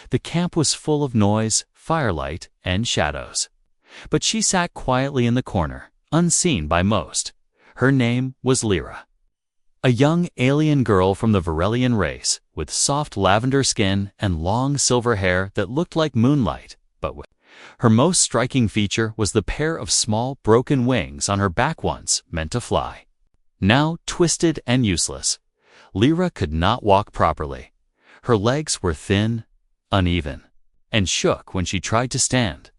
The camp was full of noise, firelight, and shadows. But she sat quietly in the corner, unseen by most. Her name was Lyra. A young alien girl from the Varelian race, with soft lavender skin and long silver hair that looked like moonlight, her most striking feature was the pair of small, broken wings on her back, once meant to fly. Now twisted and useless. Lyra could not walk properly. Her legs were thin, uneven, and shook when she tried to stand.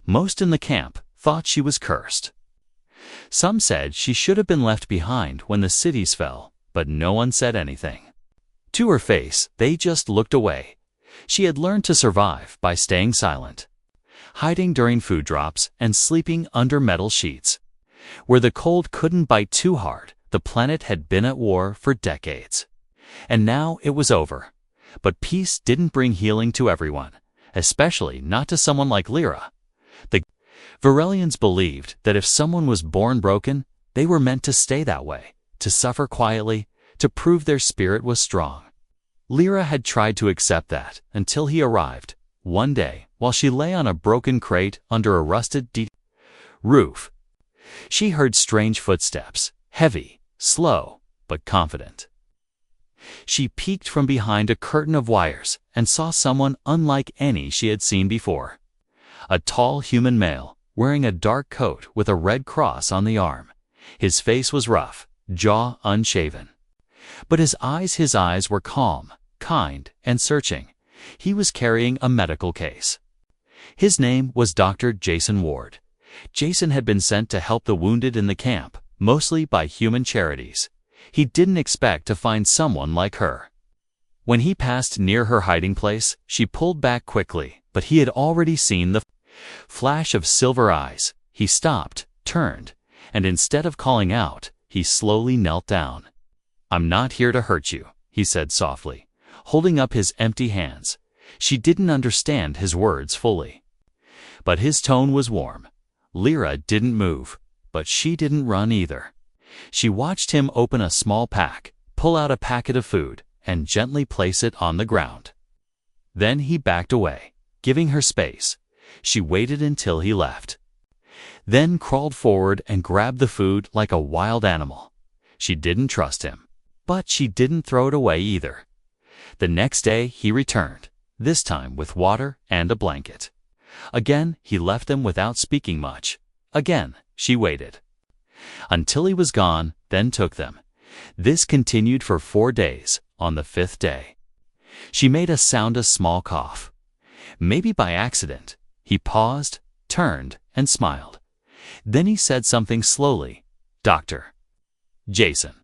Most in the camp thought she was cursed. Some said she should have been left behind when the cities fell, but no one said anything. To her face, they just looked away. She had learned to survive by staying silent, hiding during food drops and sleeping under metal sheets. Where the cold couldn't bite too hard, the planet had been at war for decades. And now it was over. But peace didn't bring healing to everyone, especially not to someone like Lyra. The Varelians believed that if someone was born broken, they were meant to stay that way, to suffer quietly, to prove their spirit was strong. Lyra had tried to accept that until he arrived, one day, while she lay on a broken crate under a rusted roof. She heard strange footsteps, heavy, slow, but confident. She peeked from behind a curtain of wires and saw someone unlike any she had seen before. A tall human male, wearing a dark coat with a red cross on the arm. His face was rough, jaw unshaven. But his eyes were calm, kind, and searching. He was carrying a medical case. His name was Dr. Jason Ward. Jason had been sent to help the wounded in the camp, mostly by human charities. He didn't expect to find someone like her. When he passed near her hiding place, she pulled back quickly, but he had already seen the flash of silver eyes. He stopped, turned, and instead of calling out, he slowly knelt down. "I'm not here to hurt you," he said softly, holding up his empty hands. She didn't understand his words fully. But his tone was warm. Lyra didn't move, but she didn't run either. She watched him open a small pack, pull out a packet of food, and gently place it on the ground. Then he backed away, giving her space. She waited until he left, then crawled forward and grabbed the food like a wild animal. She didn't trust him, but she didn't throw it away either. The next day he returned, this time with water and a blanket. Again he left them without speaking much. Again she waited until he was gone, then took them. This continued for 4 days. On the 5th day, she made a small cough. Maybe by accident. He paused, turned, and smiled. Then he said something slowly. "Dr. Jason.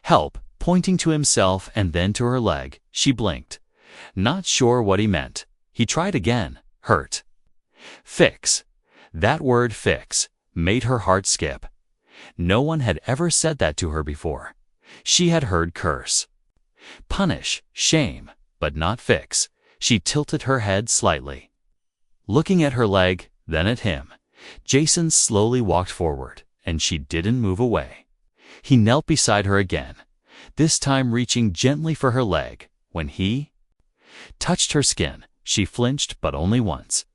Help," pointing to himself and then to her leg. She blinked, not sure what he meant. He tried again. "Hurt." "Fix." That word "fix" made her heart skip. No one had ever said that to her before. She had heard curse, punish, shame, but not fix. She tilted her head slightly, looking at her leg, then at him. Jason slowly walked forward, and she didn't move away. He knelt beside her again, this time reaching gently for her leg. When he touched her skin, she flinched, but only once.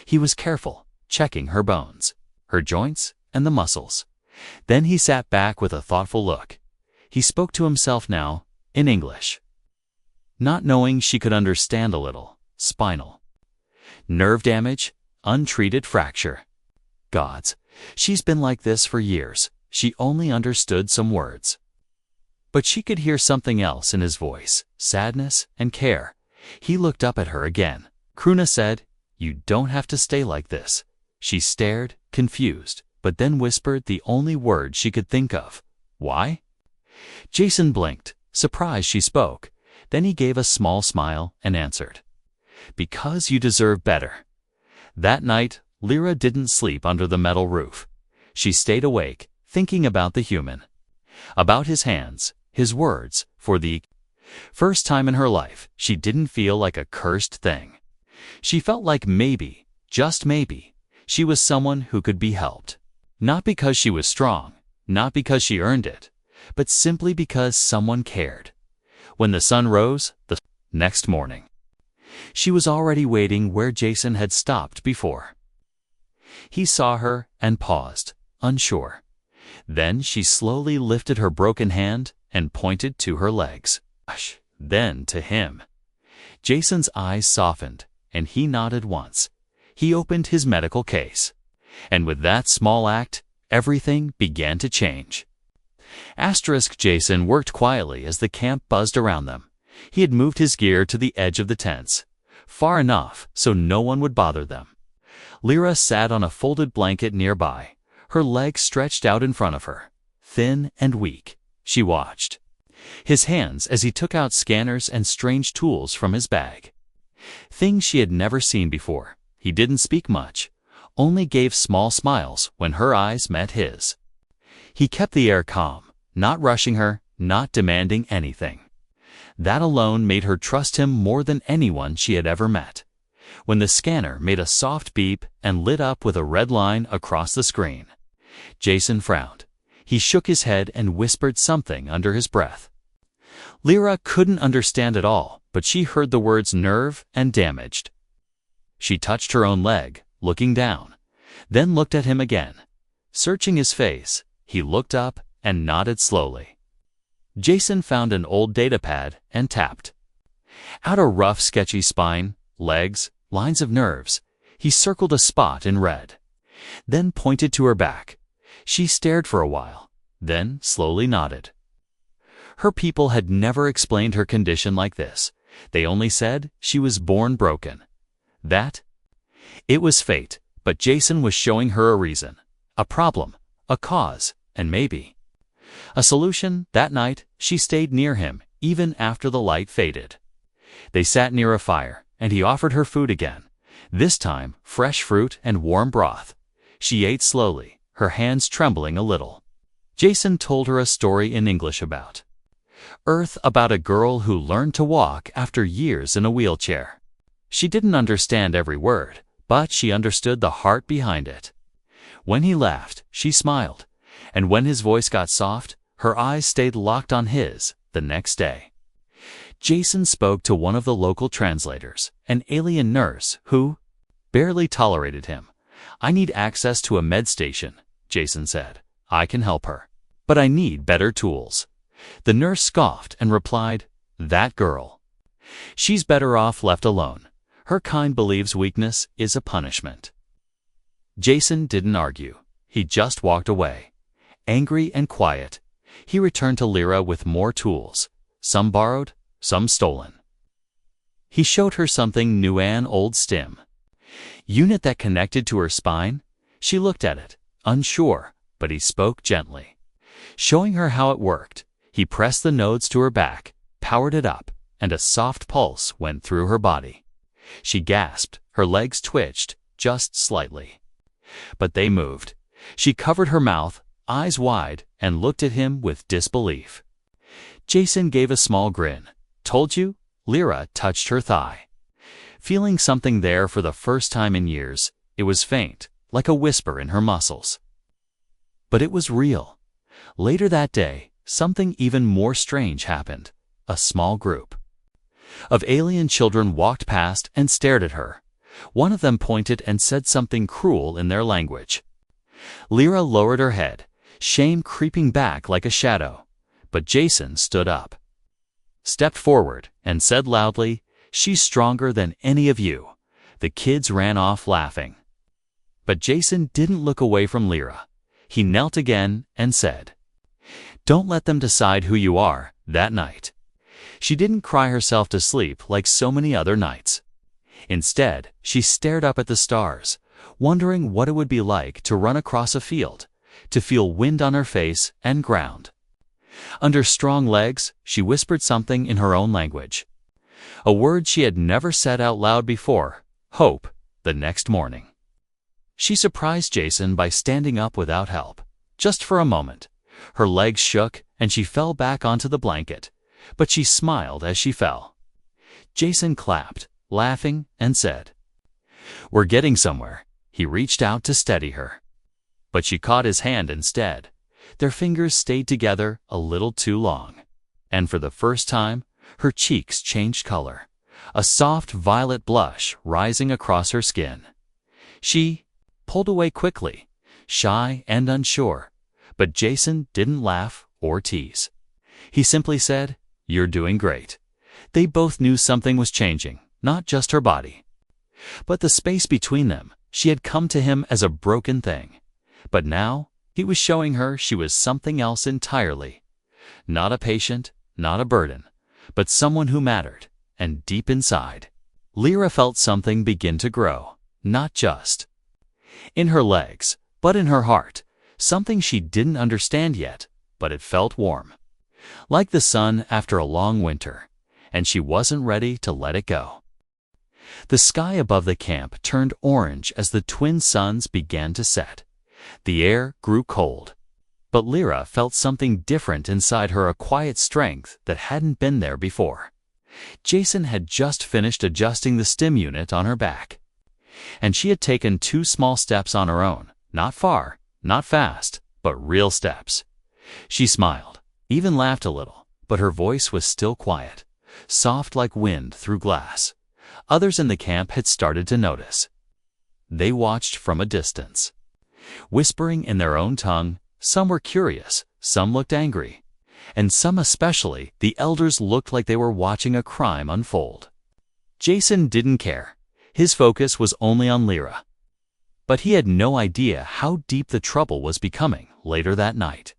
He was careful, checking her bones, her joints, and the muscles. Then he sat back with a thoughtful look. He spoke to himself now, in English, not knowing she could understand a little. Spinal nerve damage, untreated fracture. Gods, she's been like this for years. She only understood some words, but she could hear something else in his voice, sadness and care. He looked up at her again. "Kruna said, you don't have to stay like this." She stared, confused, but then whispered the only word she could think of. "Why?" Jason blinked, surprised she spoke. Then he gave a small smile and answered, "Because you deserve better." That night, Lyra didn't sleep under the metal roof. She stayed awake, thinking about the human, about his hands, his words. For the first time in her life, she didn't feel like a cursed thing. She felt like maybe, just maybe, she was someone who could be helped. Not because she was strong, not because she earned it, but simply because someone cared. When the sun rose, the next morning, She was already waiting where Jason had stopped before. He saw her and paused, unsure. Then she slowly lifted her broken hand and pointed to her legs. Then to him. Jason's eyes softened, and he nodded once. He opened his medical case. And with that small act, everything began to change. Jason worked quietly as the camp buzzed around them. He had moved his gear to the edge of the tents, far enough so no one would bother them. Lyra sat on a folded blanket nearby, her legs stretched out in front of her. Thin and weak, she watched his hands as he took out scanners and strange tools from his bag. Things she had never seen before. He didn't speak much, only gave small smiles when her eyes met his. He kept the air calm, not rushing her, not demanding anything. That alone made her trust him more than anyone she had ever met. When the scanner made a soft beep and lit up with a red line across the screen, Jason frowned. He shook his head and whispered something under his breath. Lyra couldn't understand it all, but she heard the words nerve and damaged. She touched her own leg, looking down, then looked at him again. Searching his face, he looked up and nodded slowly. Jason found an old datapad and tapped. Out a rough, sketchy spine, legs, lines of nerves, he circled a spot in red. Then pointed to her back. She stared for a while, then slowly nodded. Her people had never explained her condition like this. They only said she was born broken. That? It was fate, but Jason was showing her a reason, a problem, a cause, and maybe a solution. That night, she stayed near him, even after the light faded. They sat near a fire, and he offered her food again, this time fresh fruit and warm broth. She ate slowly, her hands trembling a little. Jason told her a story in English about Earth, about a girl who learned to walk after years in a wheelchair. She didn't understand every word, but she understood the heart behind it. When he laughed, she smiled, and when his voice got soft, her eyes stayed locked on his. The next day, Jason spoke to one of the local translators, an alien nurse who barely tolerated him. "I need access to a med station," Jason said. "I can help her, but I need better tools." The nurse scoffed and replied, "That girl. She's better off left alone. Her kind believes weakness is a punishment." Jason didn't argue. He just walked away. Angry and quiet, he returned to Lyra with more tools, some borrowed, some stolen. He showed her something new, an old stim unit that connected to her spine. She looked at it, unsure, but he spoke gently, showing her how it worked. He pressed the nodes to her back, powered it up, and a soft pulse went through her body. She gasped, her legs twitched, just slightly. But they moved. She covered her mouth, eyes wide, and looked at him with disbelief. Jason gave a small grin. "Told you?" Lyra touched her thigh. Feeling something there for the first time in years, it was faint, like a whisper in her muscles. But it was real. Later that day, something even more strange happened. A small group of alien children walked past and stared at her. One of them pointed and said something cruel in their language. Lyra lowered her head, shame creeping back like a shadow. But Jason stood up, stepped forward, and said loudly, "She's stronger than any of you." The kids ran off laughing. But Jason didn't look away from Lyra. He knelt again and said, "Don't let them decide who you are." That night, she didn't cry herself to sleep like so many other nights. Instead, she stared up at the stars, wondering what it would be like to run across a field, to feel wind on her face and ground under strong legs. She whispered something in her own language, a word she had never said out loud before: hope. The next morning, she surprised Jason by standing up without help. Just for a moment, her legs shook and she fell back onto the blanket, but she smiled as she fell. Jason clapped, laughing, and said, "We're getting somewhere." He reached out to steady her, but she caught his hand instead. Their fingers stayed together a little too long, and for the first time, her cheeks changed color. a soft violet blush rising across her skin. She pulled away quickly, shy and unsure, but Jason didn't laugh or tease. He simply said, "You're doing great." They both knew something was changing, not just her body. But the space between them, she had come to him as a broken thing. But now, he was showing her she was something else entirely. Not a patient, not a burden, but someone who mattered, and deep inside, Lyra felt something begin to grow, not just in her legs, but in her heart, something she didn't understand yet, but it felt warm, like the sun after a long winter, and she wasn't ready to let it go. The sky above the camp turned orange as the twin suns began to set. The air grew cold, but Lyra felt something different inside her, a quiet strength that hadn't been there before. Jason had just finished adjusting the stim unit on her back, and she had taken 2 small steps on her own, not far, not fast, but real steps. She smiled, even laughed a little, but her voice was still quiet, soft like wind through glass. Others in the camp had started to notice. They watched from a distance, whispering in their own tongue. Some were curious, some looked angry, and some, especially the elders, looked like they were watching a crime unfold. Jason didn't care. His focus was only on Lyra. But he had no idea how deep the trouble was becoming later that night.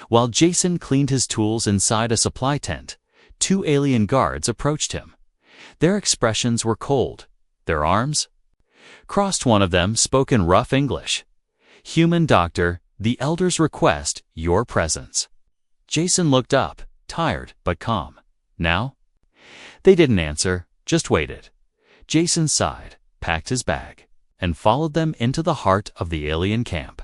While Jason cleaned his tools inside a supply tent, 2 alien guards approached him. Their expressions were cold. Their arms crossed. One of them spoke in rough English. "Human doctor, the elders request your presence." Jason looked up, tired but calm. "Now?" They didn't answer, just waited. Jason sighed, packed his bag, and followed them into the heart of the alien camp.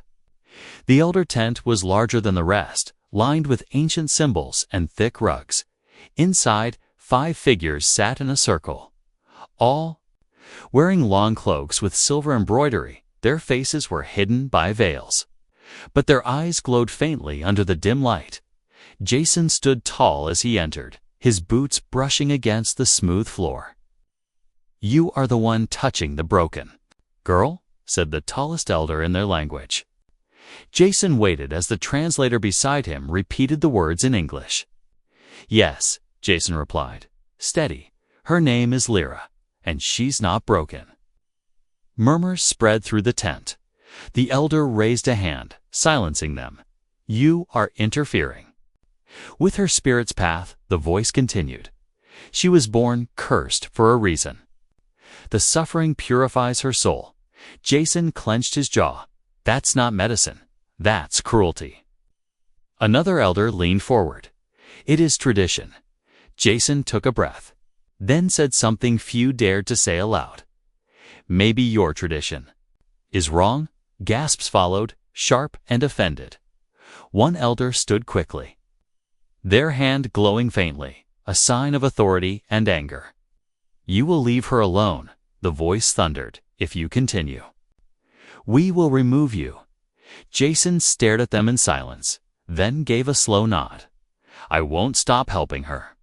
The elder tent was larger than the rest, lined with ancient symbols and thick rugs. Inside, 5 figures sat in a circle, all wearing long cloaks with silver embroidery. Their faces were hidden by veils, but their eyes glowed faintly under the dim light. Jason stood tall as he entered, his boots brushing against the smooth floor. "You are the one touching the broken girl," said the tallest elder in their language. Jason waited as the translator beside him repeated the words in English. "Yes," Jason replied, steady. "Her name is Lyra, and she's not broken." Murmurs spread through the tent. The elder raised a hand, silencing them. "You are interfering with her spirit's path," the voice continued. "She was born cursed for a reason. The suffering purifies her soul." Jason clenched his jaw. "That's not medicine. That's cruelty." Another elder leaned forward. "It is tradition." Jason took a breath, then said something few dared to say aloud. "Maybe your tradition is wrong?" Gasps followed, sharp and offended. One elder stood quickly, their hand glowing faintly, a sign of authority and anger. "You will leave her alone," the voice thundered, "if you continue. We will remove you." Jason stared at them in silence, then gave a slow nod. "I won't stop helping her."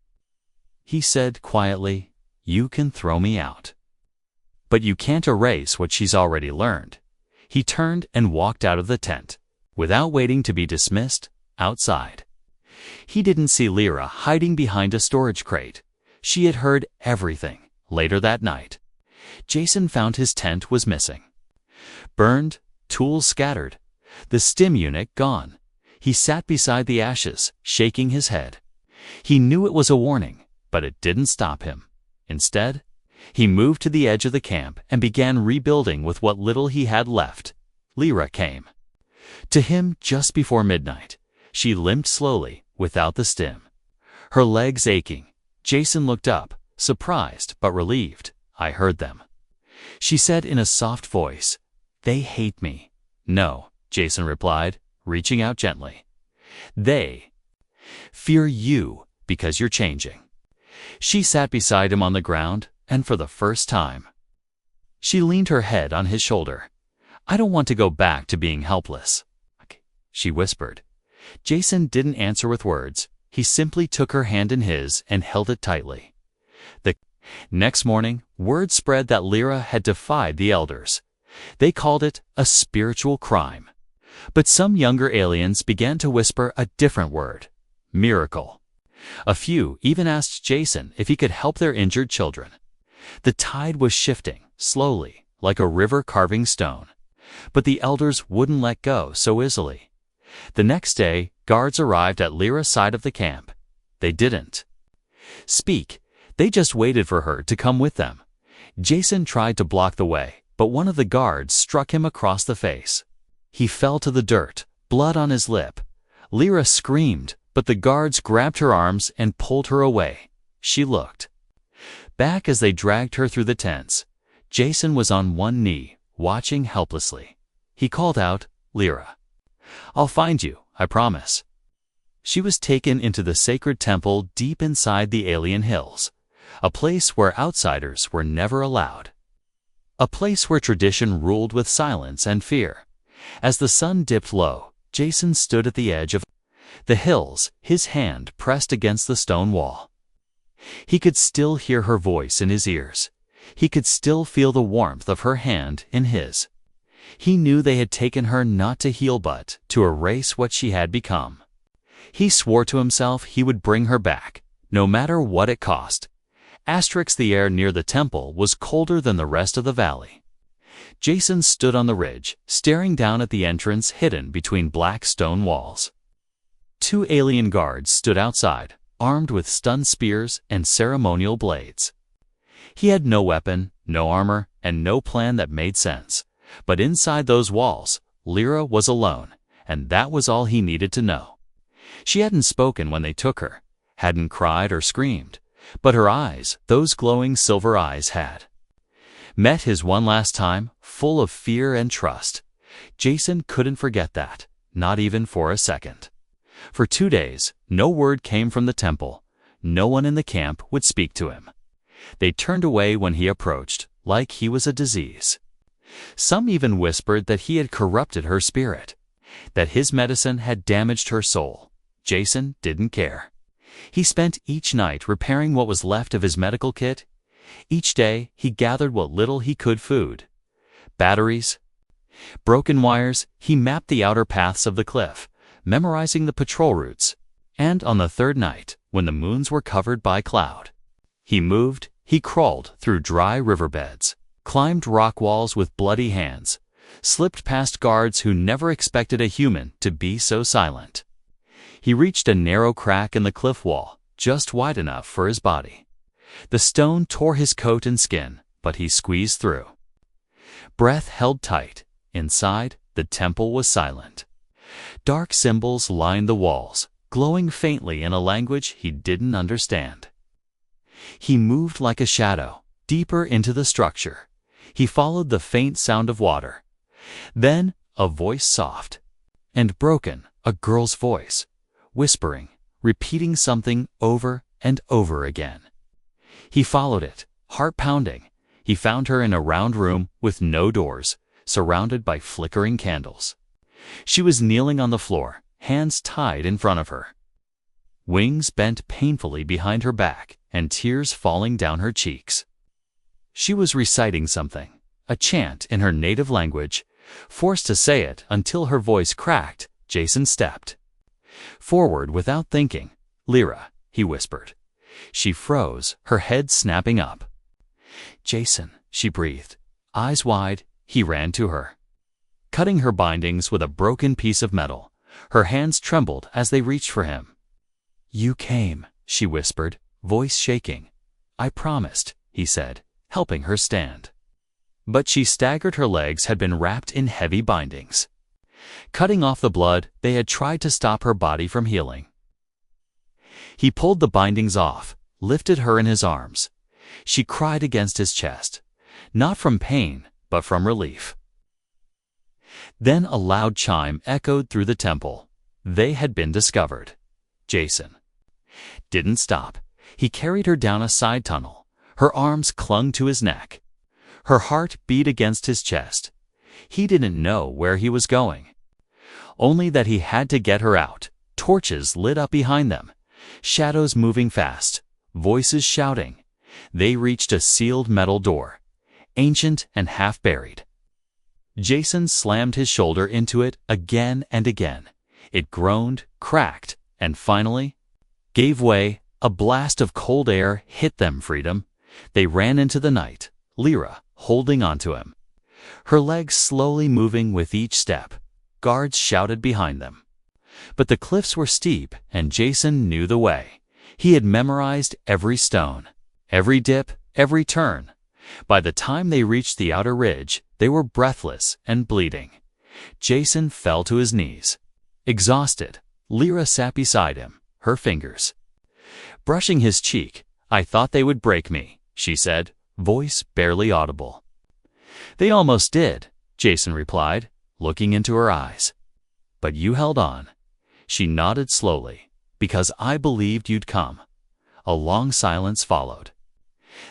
He said quietly, "You can throw me out, but you can't erase what she's already learned." He turned and walked out of the tent, without waiting to be dismissed. Outside, he didn't see Lyra hiding behind a storage crate. She had heard everything. Later that night, Jason found his tent was missing. Burned, tools scattered, the stim unit gone. He sat beside the ashes, shaking his head. He knew it was a warning, but it didn't stop him. Instead, he moved to the edge of the camp and began rebuilding with what little he had left. Lyra came to him just before midnight. She limped slowly, without the stim, her legs aching. Jason looked up, surprised but relieved. "I heard them," she said in a soft voice. "They hate me." "No," Jason replied, reaching out gently. "They fear you because you're changing." She sat beside him on the ground, and for the first time, she leaned her head on his shoulder. "I don't want to go back to being helpless," she whispered. Jason didn't answer with words. He simply took her hand in his and held it tightly. The Next morning, word spread that Lyra had defied the elders. They called it a spiritual crime. But some younger aliens began to whisper a different word: miracle. A few even asked Jason if he could help their injured children. The tide was shifting, slowly, like a river carving stone. But the elders wouldn't let go so easily. The next day, guards arrived at Lyra's side of the camp. They didn't speak. They just waited for her to come with them. Jason tried to block the way, but one of the guards struck him across the face. He fell to the dirt, blood on his lip. Lyra screamed, but the guards grabbed her arms and pulled her away. She looked back as they dragged her through the tents. Jason was on one knee, watching helplessly. He called out, "Lyra, I'll find you, I promise." She was taken into the sacred temple deep inside the alien hills, a place where outsiders were never allowed. A place where tradition ruled with silence and fear. As the sun dipped low, Jason stood at the edge of the hills, his hand pressed against the stone wall. He could still hear her voice in his ears. He could still feel the warmth of her hand in his. He knew they had taken her not to heal but to erase what she had become. He swore to himself he would bring her back, no matter what it cost. The air near the temple was colder than the rest of the valley. Jason stood on the ridge, staring down at the entrance hidden between black stone walls. Two alien guards stood outside, armed with stun spears and ceremonial blades. He had no weapon, no armor, and no plan that made sense. But inside those walls, Lyra was alone, and that was all he needed to know. She hadn't spoken when they took her, hadn't cried or screamed, but her eyes, those glowing silver eyes, had met his one last time, full of fear and trust. Jason couldn't forget that, not even for a second. For 2 days, no word came from the temple. No one in the camp would speak to him. They turned away when he approached, like he was a disease. Some even whispered that he had corrupted her spirit, that his medicine had damaged her soul. Jason didn't care. He spent each night repairing what was left of his medical kit. Each day, he gathered what little he could: food, batteries, broken wires. He mapped the outer paths of the cliff, memorizing the patrol routes. And on the third night, when the moons were covered by cloud, he moved. He crawled through dry riverbeds, climbed rock walls with bloody hands, slipped past guards who never expected a human to be so silent. He reached a narrow crack in the cliff wall, just wide enough for his body. The stone tore his coat and skin, but he squeezed through. Breath held tight. Inside, the temple was silent. Dark symbols lined the walls, glowing faintly in a language he didn't understand. He moved like a shadow, deeper into the structure. He followed the faint sound of water. Then, a voice, soft and broken, a girl's voice, whispering, repeating something over and over again. He followed it, heart pounding. He found her in a round room with no doors, surrounded by flickering candles. She was kneeling on the floor, hands tied in front of her, wings bent painfully behind her back, and tears falling down her cheeks. She was reciting something, a chant in her native language. Forced to say it until her voice cracked, Jason stepped forward without thinking. "Lyra," he whispered. She froze, her head snapping up. "Jason," she breathed. Eyes wide, he ran to her, cutting her bindings with a broken piece of metal. Her hands trembled as they reached for him. "You came," she whispered, voice shaking. "I promised," he said, helping her stand. But she staggered. Her legs had been wrapped in heavy bindings, cutting off the blood. They had tried to stop her body from healing. He pulled the bindings off, lifted her in his arms. She cried against his chest, not from pain, but from relief. Then a loud chime echoed through the temple. They had been discovered. Jason didn't stop. He carried her down a side tunnel. Her arms clung to his neck. Her heart beat against his chest. He didn't know where he was going, only that he had to get her out. Torches lit up behind them, shadows moving fast, voices shouting. They reached a sealed metal door, ancient and half-buried. Jason slammed his shoulder into it again and again. It groaned, cracked, and finally gave way. A blast of cold air hit them freedom. They ran into the night, Lyra holding onto him, her legs slowly moving with each step. Guards shouted behind them. But the cliffs were steep, and Jason knew the way. He had memorized every stone, every dip, every turn. By the time they reached the outer ridge, they were breathless and bleeding. Jason fell to his knees. Exhausted, Lyra sat beside him, her fingers brushing his cheek. "I thought they would break me," she said, voice barely audible. "They almost did," Jason replied, looking into her eyes. "But you held on." She nodded slowly. "Because I believed you'd come." A long silence followed.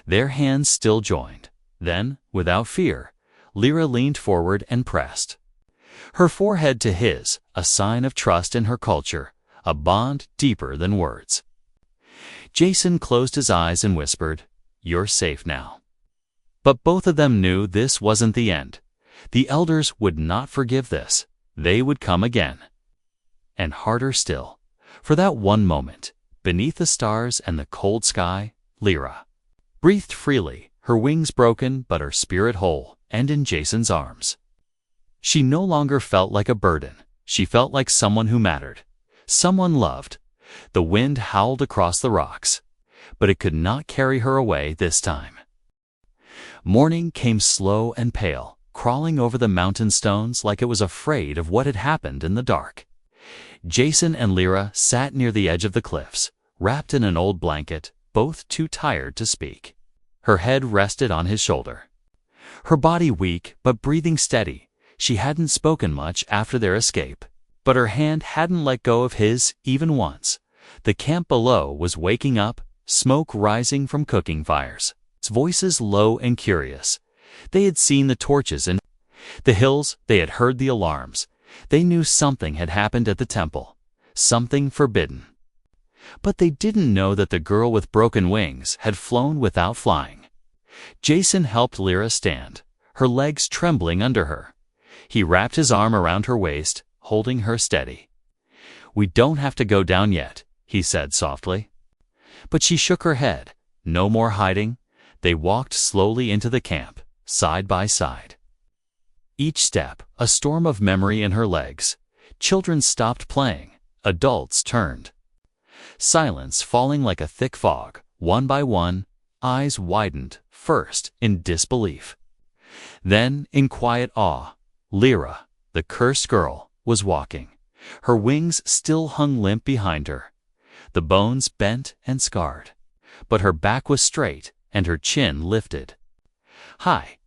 Their hands still joined. Then, without fear, Lyra leaned forward and pressed her forehead to his, a sign of trust in her culture, a bond deeper than words. Jason closed his eyes and whispered, "You're safe now." But both of them knew this wasn't the end. The elders would not forgive this. They would come again. And harder still. For that one moment, beneath the stars and the cold sky, Lyra breathed freely, her wings broken but her spirit whole, and in Jason's arms. She no longer felt like a burden. She felt like someone who mattered, someone loved. The wind howled across the rocks, but it could not carry her away this time. Morning came slow and pale, crawling over the mountain stones like it was afraid of what had happened in the dark. Jason and Lyra sat near the edge of the cliffs, wrapped in an old blanket, both too tired to speak. Her head rested on his shoulder. Her body weak but breathing steady. She hadn't spoken much after their escape, but her hand hadn't let go of his even once. The camp below was waking up, smoke rising from cooking fires, voices low and curious. They had seen the torches in the hills, they had heard the alarms. They knew something had happened at the temple, something forbidden. But they didn't know that the girl with broken wings had flown without flying. Jason helped Lyra stand, her legs trembling under her. He wrapped his arm around her waist, holding her steady. "We don't have to go down yet," he said softly. But she shook her head. No more hiding. They walked slowly into the camp, side by side. Each step, a storm of memory in her legs. Children stopped playing. Adults turned. Silence falling like a thick fog. One by one, eyes widened, first in disbelief, then in quiet awe. Lyra, the cursed girl, was walking. Her wings still hung limp behind her, the bones bent and scarred. But her back was straight and her chin lifted high.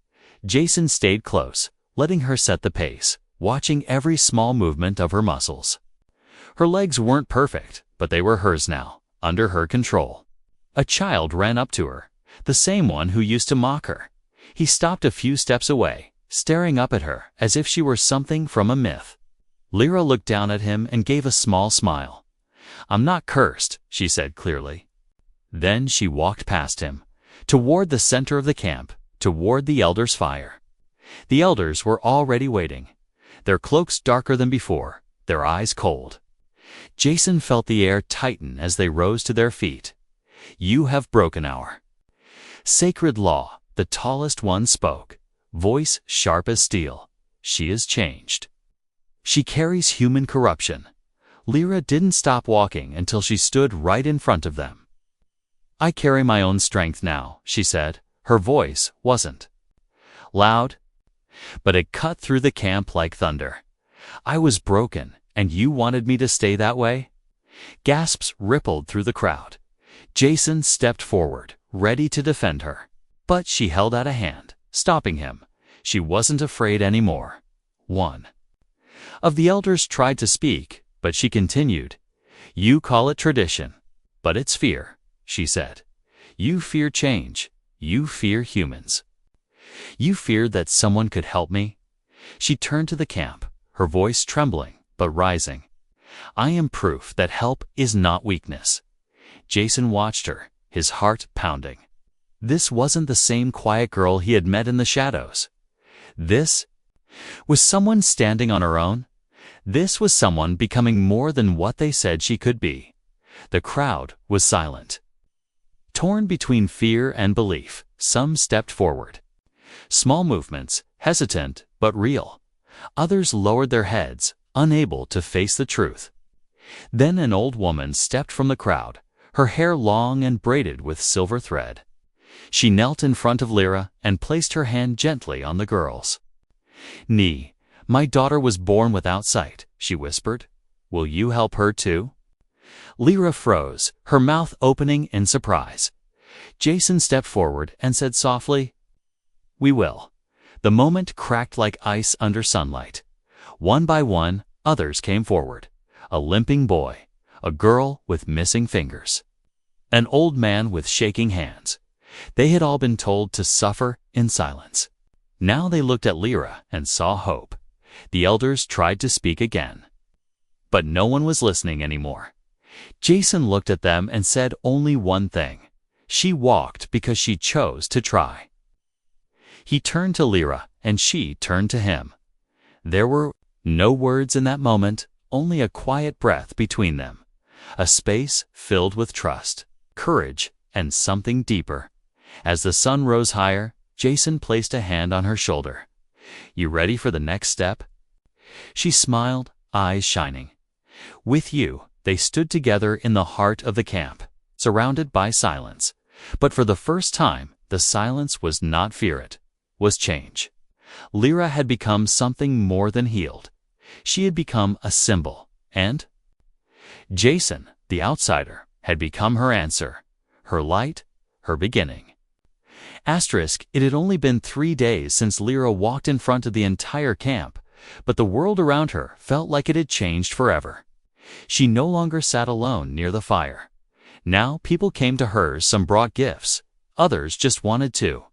Jason stayed close, letting her set the pace, watching every small movement of her muscles. Her legs weren't perfect, but they were hers now, under her control. A child ran up to her, the same one who used to mock her. He stopped a few steps away, staring up at her as if she were something from a myth. Lyra looked down at him and gave a small smile. "I'm not cursed," she said clearly. Then she walked past him, toward the center of the camp, toward the elders' fire. The elders were already waiting, their cloaks darker than before, their eyes cold. Jason felt the air tighten as they rose to their feet. "You have broken our sacred law," the tallest one spoke, voice sharp as steel. "She is changed. She carries human corruption." Lyra didn't stop walking until she stood right in front of them. "I carry my own strength now," she said. Her voice wasn't loud, but it cut through the camp like thunder. "I was broken, and you wanted me to stay that way?" Gasps rippled through the crowd. Jason stepped forward, ready to defend her. But she held out a hand, stopping him. She wasn't afraid anymore. One of the elders tried to speak, but she continued. "You call it tradition, but it's fear," she said. "You fear change. You fear humans. You fear that someone could help me." She turned to the camp, her voice trembling but rising. "I am proof that help is not weakness." Jason watched her, his heart pounding. This wasn't the same quiet girl he had met in the shadows. This was someone standing on her own. This was someone becoming more than what they said she could be. The crowd was silent. Torn between fear and belief, some stepped forward. Small movements, hesitant but real. Others lowered their heads, unable to face the truth. Then an old woman stepped from the crowd, her hair long and braided with silver thread. She knelt in front of Lyra and placed her hand gently on the girl's knee. "My daughter was born without sight," she whispered. "Will you help her too?" Lyra froze, her mouth opening in surprise. Jason stepped forward and said softly, "We will." The moment cracked like ice under sunlight. One by one, others came forward. A limping boy, a girl with missing fingers, an old man with shaking hands. They had all been told to suffer in silence. Now they looked at Lyra and saw hope. The elders tried to speak again, but no one was listening anymore. Jason looked at them and said only one thing. She walked because she chose to try. He turned to Lyra, and she turned to him. There were no words in that moment, only a quiet breath between them. A space filled with trust, courage, and something deeper. As the sun rose higher, Jason placed a hand on her shoulder. "You ready for the next step?" She smiled, eyes shining. With you, they stood together in the heart of the camp, surrounded by silence. But for the first time, the silence was not fear, it was change. Lyra had become something more than healed. She had become a symbol, and Jason, the outsider, had become her answer, her light, her beginning. It had only been 3 days since Lyra walked in front of the entire camp, but the world around her felt like it had changed forever. She no longer sat alone near the fire. Now people came to her, some brought gifts, others just wanted to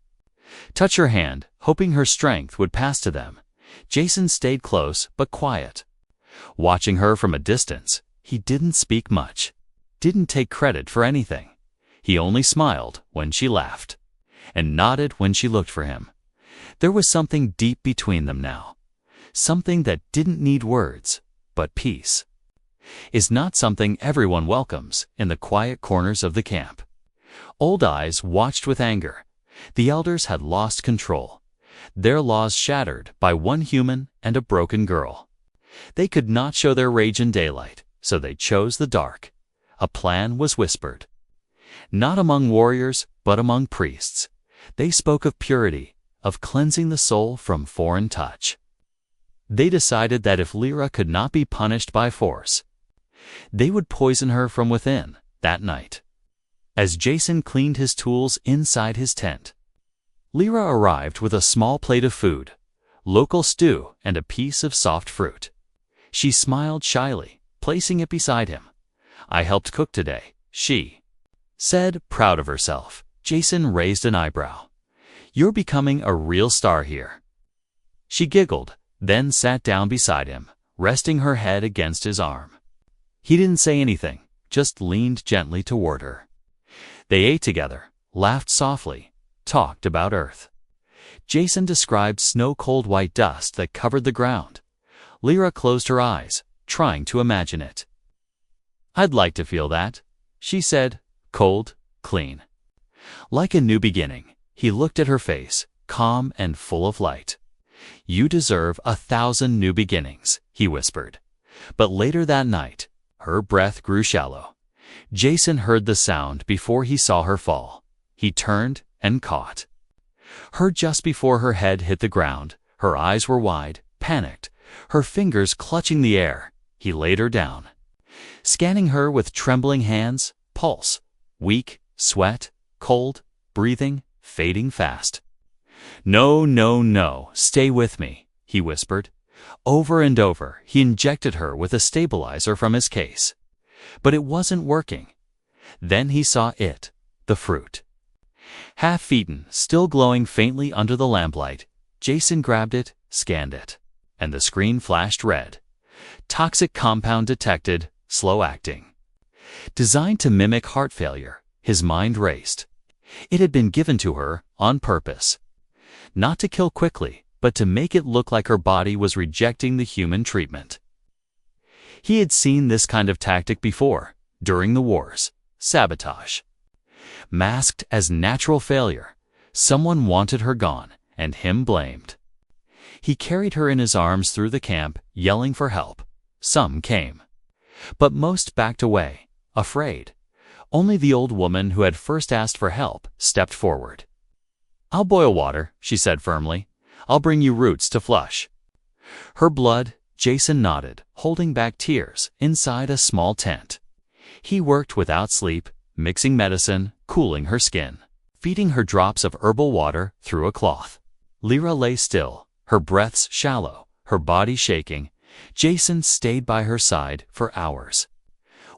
touch her hand, hoping her strength would pass to them. Jason stayed close but quiet. Watching her from a distance, he didn't speak much, didn't take credit for anything. He only smiled when she laughed, and nodded when she looked for him. There was something deep between them now, something that didn't need words, but peace is not something everyone welcomes in the quiet corners of the camp. Old eyes watched with anger. The elders had lost control, their laws shattered by one human and a broken girl. They could not show their rage in daylight, so they chose the dark. A plan was whispered, not among warriors, but among priests. They spoke of purity, of cleansing the soul from foreign touch. They decided that if Lyra could not be punished by force, they would poison her from within that night. As Jason cleaned his tools inside his tent, Lyra arrived with a small plate of food, local stew, and a piece of soft fruit. She smiled shyly, placing it beside him. "I helped cook today," she said, proud of herself. Jason raised an eyebrow. "You're becoming a real star here." She giggled, then sat down beside him, resting her head against his arm. He didn't say anything, just leaned gently toward her. They ate together, laughed softly, talked about Earth. Jason described snow-cold white dust that covered the ground. Lyra closed her eyes, trying to imagine it. "I'd like to feel that," she said, cold, clean. Like a new beginning, he looked at her face, calm and full of light. "You deserve 1,000 new beginnings," he whispered. But later that night, her breath grew shallow. Jason heard the sound before he saw her fall. He turned and caught her just before her head hit the ground. Her eyes were wide, panicked, her fingers clutching the air. He laid her down, scanning her with trembling hands, pulse weak, sweat cold, breathing fading fast. "No, no, no, stay with me," he whispered. Over and over, he injected her with a stabilizer from his case. But it wasn't working. Then he saw it, the fruit. Half-eaten, still glowing faintly under the lamplight. Jason grabbed it, scanned it, and the screen flashed red. Toxic compound detected, slow acting. Designed to mimic heart failure, his mind raced. It had been given to her on purpose. Not to kill quickly, but to make it look like her body was rejecting the human treatment. He had seen this kind of tactic before, during the wars. Sabotage. Masked as natural failure, someone wanted her gone, and him blamed. He carried her in his arms through the camp, yelling for help. Some came. But most backed away, afraid. Only the old woman who had first asked for help stepped forward. "I'll boil water," she said firmly. "I'll bring you roots to flush." Her blood, Jason nodded, holding back tears, inside a small tent. He worked without sleep, mixing medicine, cooling her skin, feeding her drops of herbal water through a cloth. Lyra lay still, her breaths shallow, her body shaking. Jason stayed by her side for hours,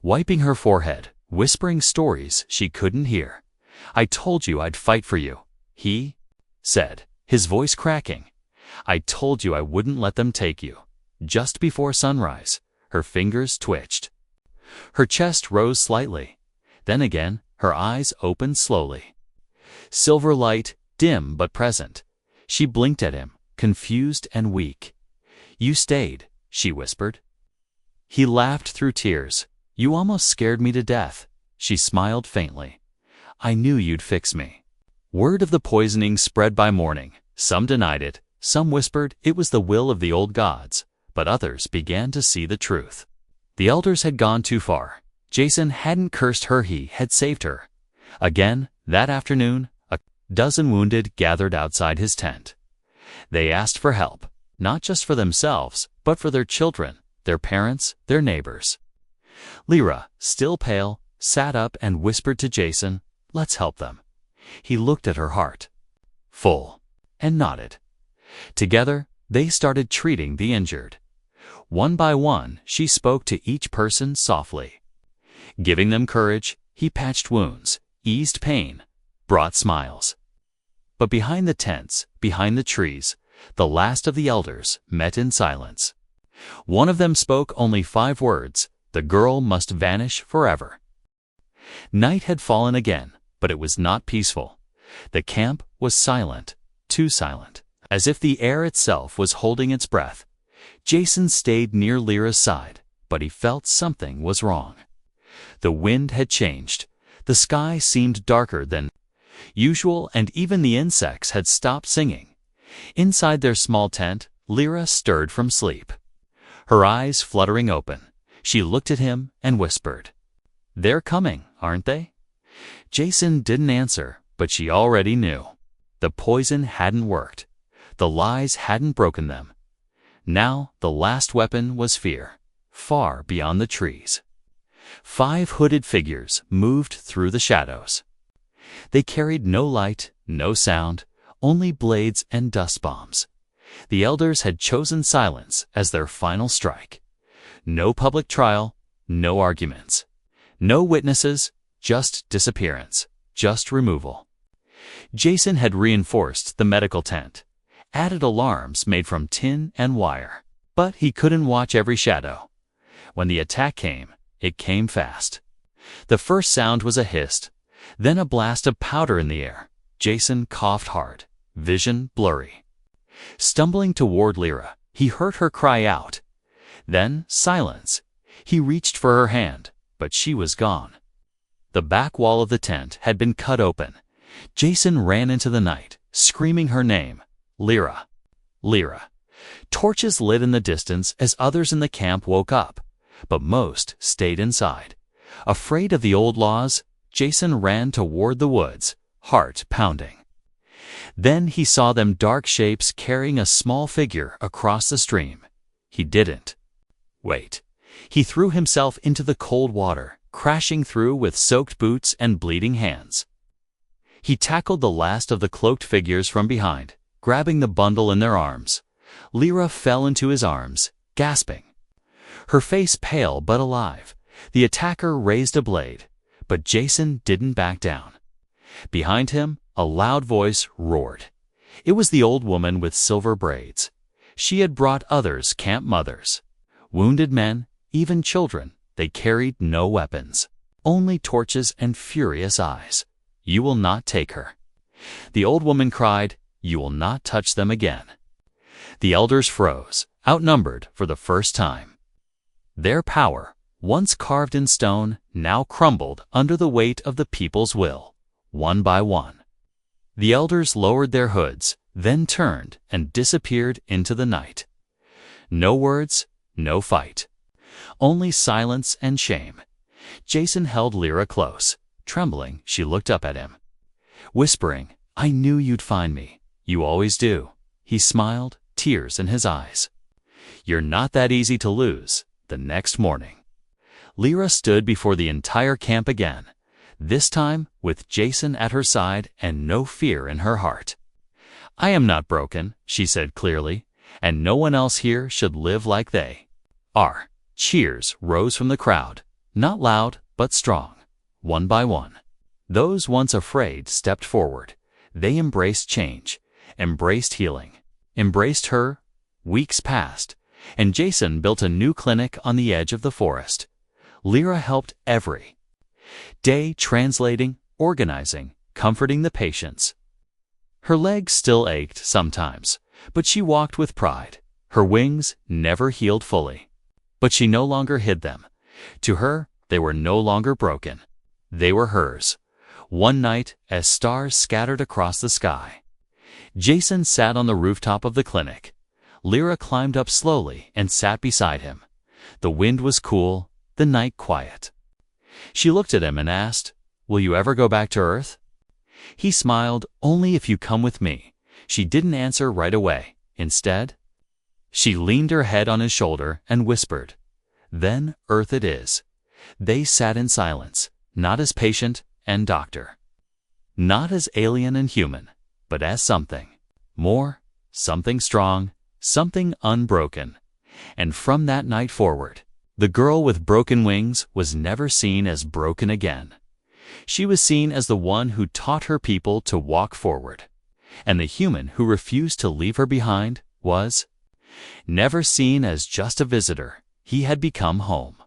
wiping her forehead, whispering stories she couldn't hear. "I told you I'd fight for you," he said, his voice cracking. "I told you I wouldn't let them take you." Just before sunrise, her fingers twitched. Her chest rose slightly. Then again, her eyes opened slowly. Silver light, dim but present. She blinked at him, confused and weak. "You stayed," she whispered. He laughed through tears. "You almost scared me to death." She smiled faintly. "I knew you'd fix me." Word of the poisoning spread by morning. Some denied it, some whispered it was the will of the old gods, but others began to see the truth. The elders had gone too far. Jason hadn't cursed her, he had saved her. Again, that afternoon, a dozen wounded gathered outside his tent. They asked for help, not just for themselves, but for their children, their parents, their neighbors. Lyra, still pale, sat up and whispered to Jason, "Let's help them." He looked at her heart, full, and nodded. Together, they started treating the injured. One by one, she spoke to each person softly. Giving them courage, he patched wounds, eased pain, brought smiles. But behind the tents, behind the trees, the last of the elders met in silence. One of them spoke only 5 words: "The girl must vanish forever." Night had fallen again, but it was not peaceful. The camp was silent, too silent, as if the air itself was holding its breath. Jason stayed near Lyra's side, but he felt something was wrong. The wind had changed. The sky seemed darker than usual, and even the insects had stopped singing. Inside their small tent, Lyra stirred from sleep. Her eyes fluttering open, she looked at him and whispered, "They're coming, aren't they?" Jason didn't answer, but she already knew. The poison hadn't worked. The lies hadn't broken them. Now the last weapon was fear, far beyond the trees. 5 hooded figures moved through the shadows. They carried no light, no sound, only blades and dust bombs. The elders had chosen silence as their final strike. No public trial, no arguments. No witnesses, just disappearance, just removal. Jason had reinforced the medical tent, added alarms made from tin and wire. But he couldn't watch every shadow. When the attack came, it came fast. The first sound was a hiss, then a blast of powder in the air. Jason coughed hard, vision blurry. Stumbling toward Lyra, he heard her cry out. Then silence. He reached for her hand, but she was gone. The back wall of the tent had been cut open. Jason ran into the night, screaming her name. Lyra. Lyra. Torches lit in the distance as others in the camp woke up, but most stayed inside. Afraid of the old laws, Jason ran toward the woods, heart pounding. Then he saw them dark shapes carrying a small figure across the stream. He didn't wait. He threw himself into the cold water, crashing through with soaked boots and bleeding hands. He tackled the last of the cloaked figures from behind, grabbing the bundle in their arms. Lyra fell into his arms, gasping. Her face pale but alive. The attacker raised a blade, but Jason didn't back down. Behind him, a loud voice roared. It was the old woman with silver braids. She had brought others camp mothers. Wounded men, even children, they carried no weapons, only torches and furious eyes. You will not take her." The old woman cried, "You will not touch them again." The elders froze, outnumbered for the first time. Their power, once carved in stone, now crumbled under the weight of the people's will, one by one. The elders lowered their hoods, then turned and disappeared into the night. No words, no fight. Only silence and shame. Jason held Lyra close. Trembling, she looked up at him. Whispering, "I knew you'd find me. You always do." He smiled, tears in his eyes. "You're not that easy to lose." The next morning, Lyra stood before the entire camp again, this time with Jason at her side and no fear in her heart. "I am not broken," she said clearly, "and no one else here should live like they are." Cheers rose from the crowd, not loud but strong. One by one, those once afraid stepped forward. They embraced change, embraced healing, embraced her. Weeks passed, and Jason built a new clinic on the edge of the forest. Lyra helped every day, translating, organizing, comforting the patients. Her legs still ached sometimes, but she walked with pride. Her wings never healed fully, but she no longer hid them. To her, they were no longer broken. They were hers. One night, as stars scattered across the sky, Jason sat on the rooftop of the clinic. Lyra climbed up slowly and sat beside him. The wind was cool, the night quiet. She looked at him and asked, "Will you ever go back to Earth?" He smiled, "Only if you come with me." She didn't answer right away. Instead, she leaned her head on his shoulder and whispered, "Then Earth it is." They sat in silence, not as patient and doctor, not as alien and human, but as something more, something strong, something unbroken. And from that night forward, the girl with broken wings was never seen as broken again. She was seen as the one who taught her people to walk forward, and the human who refused to leave her behind was never seen as just a visitor. He had become home.